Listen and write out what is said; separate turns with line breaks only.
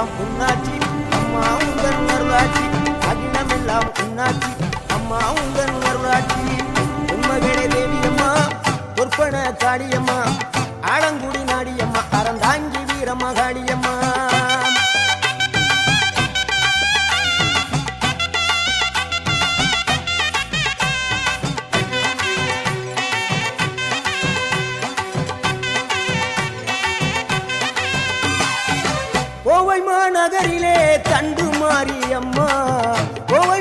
அகிலமெல்லாம் உன்னாட்சி அம்மா உந்தன் அருளாட்சி அகிலமெல்லாம் உன்னாட்சி அம்மா உந்தன் அருளாட்சி உண்மகளே தேவியம்மா பொற்பன காளியம்மா ஆலங்குடி நாடியம்மா அறந்தாங்கி வீரம்மா காளியம்மா கோவை மாநகரிலே தண்டு மாரியம்மா கோவை